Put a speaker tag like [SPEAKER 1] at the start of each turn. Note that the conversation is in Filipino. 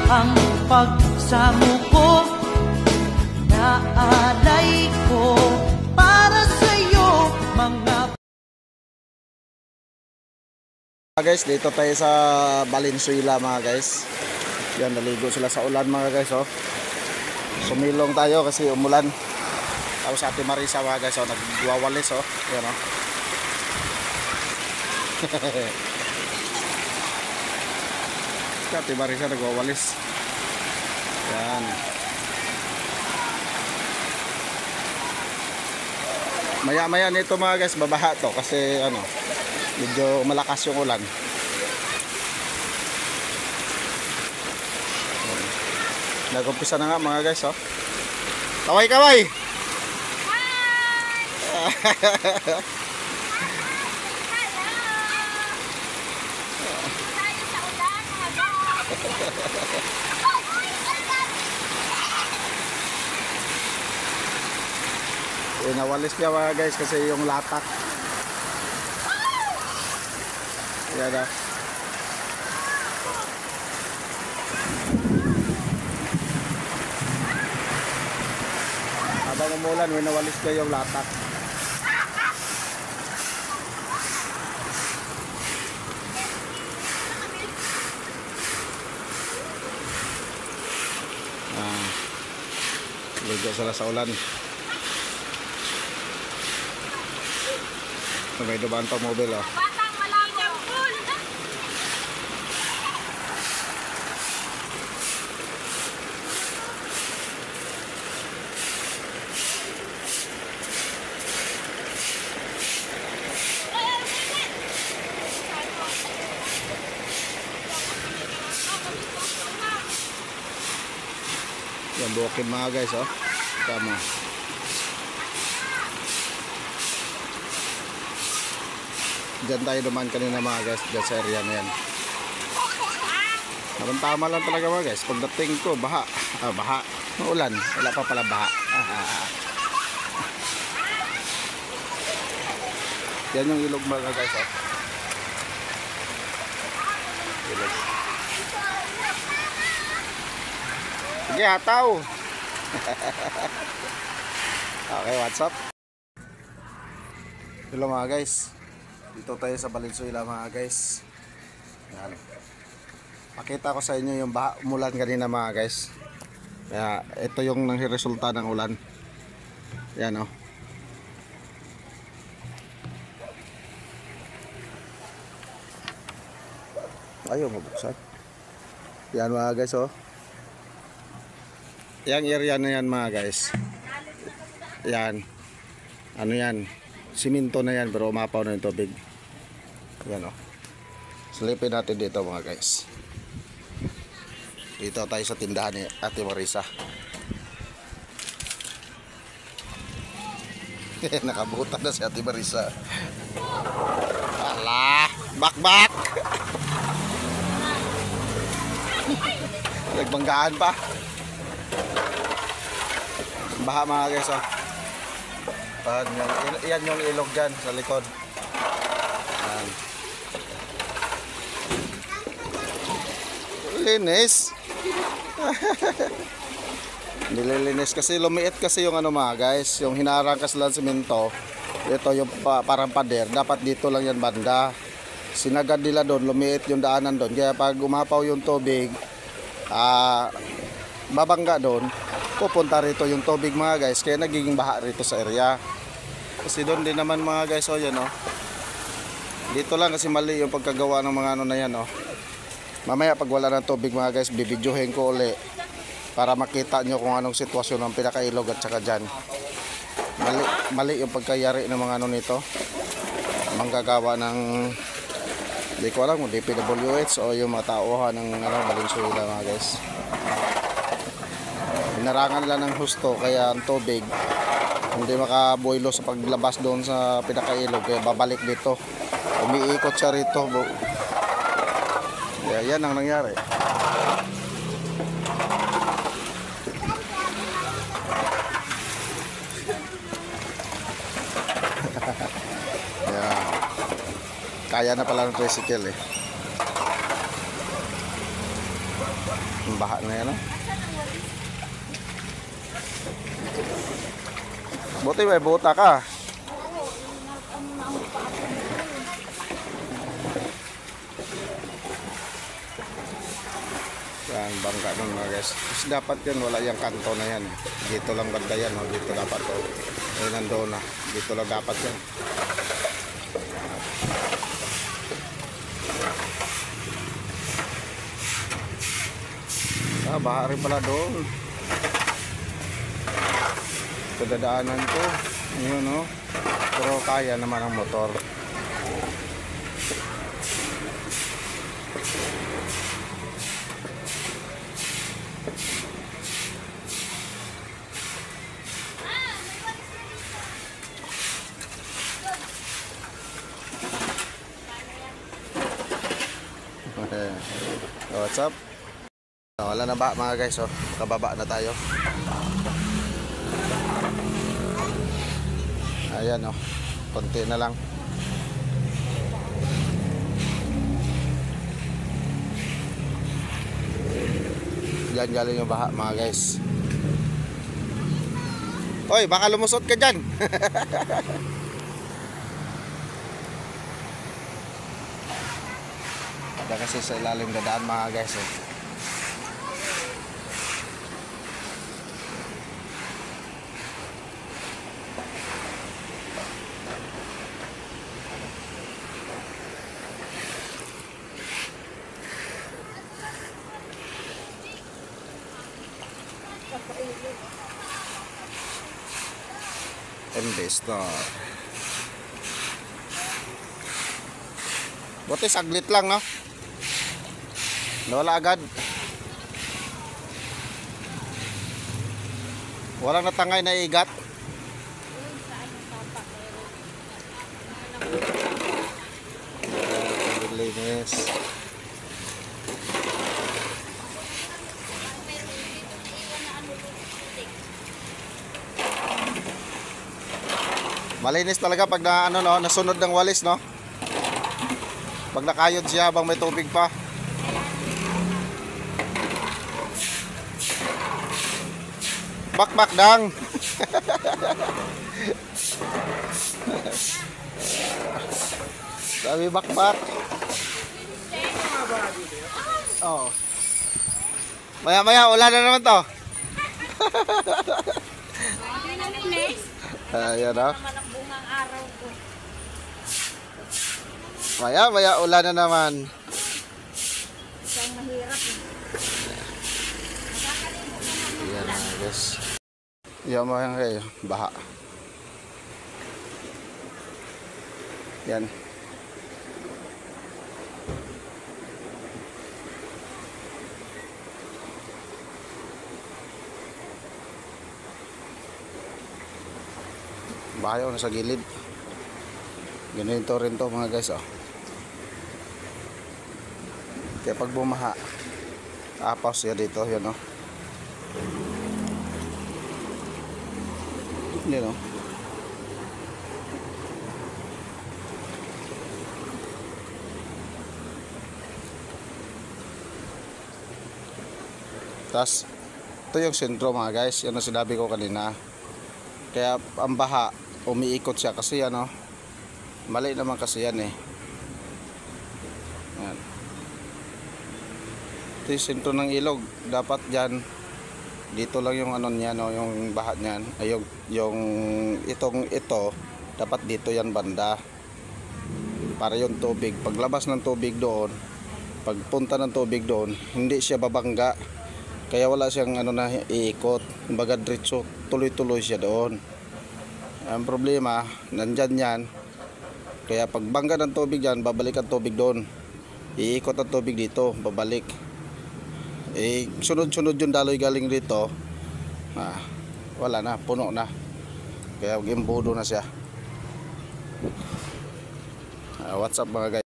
[SPEAKER 1] ang pagsamo ko, naalay ko para sa'yo mga.
[SPEAKER 2] Guys, dito tayo sa Valenzuela mga guys. Yan, naligo sila sa ulan mga guys, oh. Sumilong tayo kasi umulan. Tapos Ate Marisa mga guys, oh, nagwawalis, oh. Yan, oh. Ate Marisa nagwawalis. Yan. Maya-maya nito mga guys, babaha to kasi ano, medyo malakas yung ulan. Nag-umpisa na nga mga guys, oh. Kaway-kaway! Nawalis niya mga guys kasi yung latak. Yan na. Habang umulan, nawalis niya yung latak. Ligo sila sa ulan. May dumaan pa mobile, oh. Yan, bukin mga guys, oh. Tama. Diyan tayo dumaan kanina mga guys, dyan sa area na yan. Tama lang talaga mga guys. Pagdating ko, baha. Baha. Maulan. Wala pa pala baha. Yan yung ilog mga guys, oh. Ilog. Sige, hataw. Okay, what's up? Hello mga guys. Dito tayo sa Valenzuela mga guys. Yan. Pakita ko sa inyo yung umulan kanina mga guys. Kaya ito yung resulta ng ulan. Yan, oh. Ayaw mabuksan. Yan mga guys, oh. Yang area na yan mga guys. Yan. Ano yan? Siminto na yan pero umapaw na yung tubig. Yan, oh. Silipin natin dito mga guys. Dito tayo sa tindahan ni Ate Marisa. Nakabutan na si Ate Marisa. Ala, bakbak. Nagbanggaan pa. Baha mga guys, oh. Yan yung ilog dyan sa likod. Yan. Linis. Nililinis kasi lumiit kasi yung ano mga guys, yung hinarang kasi lang simento. Ito yung parang pader, dapat dito lang yan banda. Sinagad nila doon, lumiit yung daanan doon. Kaya pag umapaw yung tubig, babangga doon, pupunta rito yung tubig mga guys. Kaya nagiging baha rito sa area. Kasi doon din naman mga guys, oh, yan, oh. Dito lang kasi mali yung pagkagawa ng mga ano na yan, oh. Mamaya pag wala ng tubig mga guys, bibidyohin ko uli para makita nyo kung anong sitwasyon ng pinakailog at saka dyan. Mali yung pagkayari ng mga ano nito. Manggagawa ng, hindi ko alam kung DPWH o yung mga tauhan ng ano, Valenzuela mga guys. Inarangan lang ng husto kaya ang tubig hindi makabuelo sa paglabas doon sa pinakailog, kaya babalik dito, umiikot siya rito. Kaya yan ang nangyari. Yan. Kaya na pala ng tricycle, eh. Yung baha na yan, oh. Buti may buta ka. Yan, bangka nun mga guys. Kasi dapat yan, wala yung kanto na yan. Dito lang banda yan, oh. Dito dapat, oh. Ay, nandoon na. Dito lang dapat yan. Ah, baha rin pala doon. Kadadaanan ko. Yun, oh. Pero kaya naman ang motor. What's up? Wala na ba mga guys, oh. Kababa na tayo. Ayan, oh. Konti na lang. Diyan galing yung baha mga guys. Oy, baka lumusot ka dyan. Ada kasi sa ilalim dadaan mga guys, eh. Investor. Buti saglit lang, no? Nawala agad. Walang natangay na igat. Linis. Malinis talaga pag na, ano, no, nasunod ng walis, no? Pag nakayod siya habang may tubig pa. Bakbak dang. Sabi bakbak. Oh. Maya-maya ulan na naman to. Ayan, oh. Maya-maya ulan na naman. Ayan na guys. Yan mga kayo, baha. Yan. Bahayaw na sa gilid. Ganito rin to mga guys, oh. Kaya pag bumaha, apaw siya dito, yan, oh. Yan, oh. Tas ito yung sentro mga guys, yan ang sinabi ko kanina. Kaya ang baha umiikot siya kasi ano, mali naman kasi yan, eh. Yan. Ito yung sentro ng ilog. Dapat dyan, dito lang yung ano niya, no, yung baha niyan. Ay, yung ito, dapat dito yan banda. Para yung tubig, paglabas ng tubig doon, pagpunta ng tubig doon, hindi siya babangga. Kaya wala siyang ano na iikot. Kumbaga diretso, tuloy-tuloy siya doon. Ang problema, nandyan yan. Kaya pag bangga ng tubig dyan, babalik ang tubig doon. Iikot ang tubig dito, babalik. Eh, sunod-sunod yung daloy galing dito. Wala na, puno na. Kaya imbudo na siya. What's up mga guys?